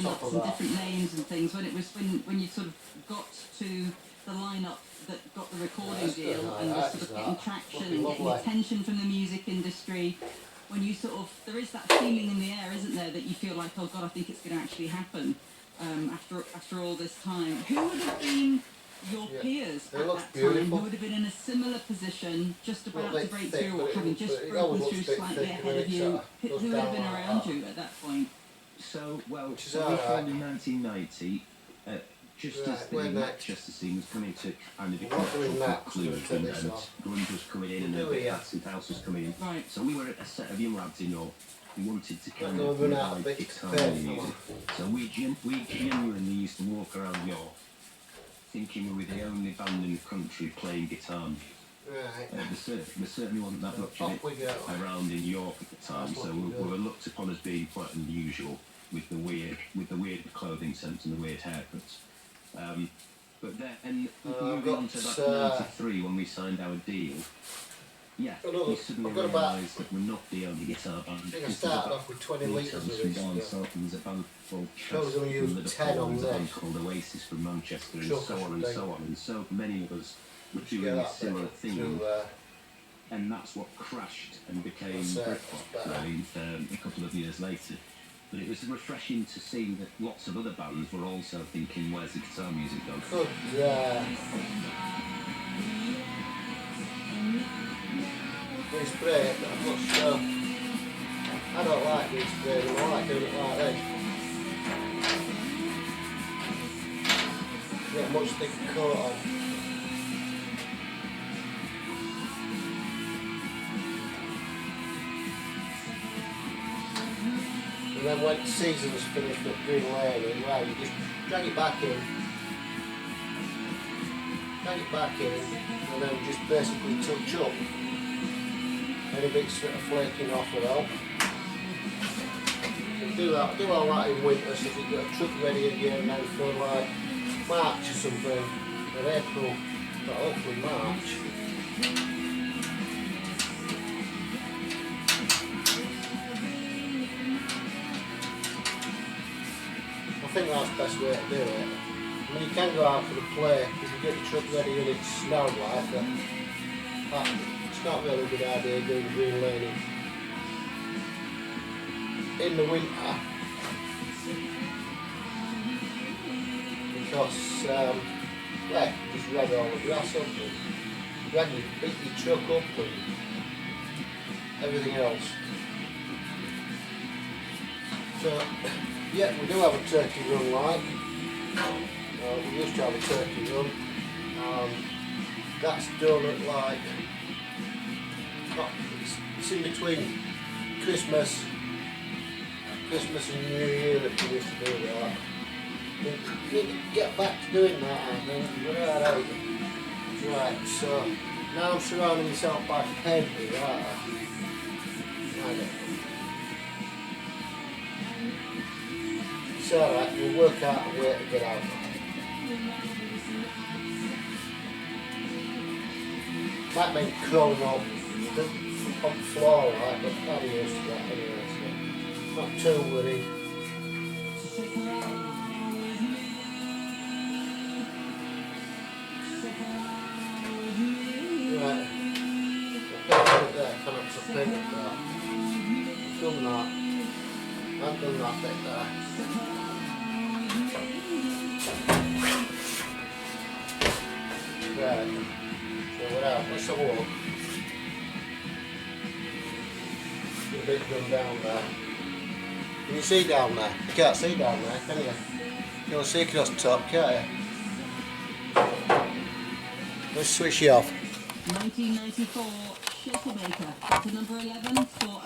lineups and different names and things. When it was when you sort of got to the lineup that got the recording deal and was sort of getting traction and getting attention from the music industry. When you sort of, there is that feeling in the air, isn't there, that you feel like, oh God, I think it's going to actually happen after all this time. Who would have been your peers at that time, who would have been in a similar position, just about to break through or having just broken through slightly ahead of you? Who would have been around you at that point? So, well, we formed in 1990, just as the Manchester scene was coming to kind of become a conclusion, and grunge was coming in, and the acid house was coming in. Right. So we were a set of young lads in York who wanted to kind of revive guitar music. So we genuinely used to walk around York thinking we were the only band in the country playing guitar music. Right. There certainly wasn't that much of it around in York at the time, so we were looked upon as being quite unusual with the weird clothing sense and the weird haircuts. But then moving on to that 93 when we signed our deal, we suddenly realised that we're not the only guitar band. I think I started off with 20 litres of this. There's a band called Chester from Liverpool, there's a band called Oasis from Manchester, and so on and so on. And so many of us were doing a similar thing. And that's what crashed and became Britpop a couple of years later. But it was refreshing to see that lots of other bands were also thinking, where's the guitar music going? This spray, but I'm not sure. I don't like this spray, I like doing it like this. Get a much thicker coat on. And then when the season was finished at Green Lane, well, you just drag it back in, and then just basically touch up any bits that are flaking off at all. And do all that in winter, so if you've got a truck ready again now for like March or something, or April, but hopefully March. I think that's the best way to do it. I mean, you can go out for the play if you get your truck ready and it's snowed like that. It's not really a good idea doing green lane in the winter because you just drag all the grass up and beat your truck up and everything else. So yeah, we do have a turkey run like. We used to have a turkey run. That's done at like, it's in between Christmas and New Year that we used to do that. We need to get back to doing that, I think. Right, so now I'm surrounding myself by paper, right? It's alright, we'll work out a way to get out. Might mean crawling on the floor, right, but I'm used to that anyway, so not too worried. Right, I've there, can I put paint up there? Done that. I've done that bit there. Right. So we're out. Let's have a look. A bit done down there. Can you see down there? You can't see down there, can you? You can see across the top, can't you? Let's switch you off. 1994 Shaker Maker, to number 11 for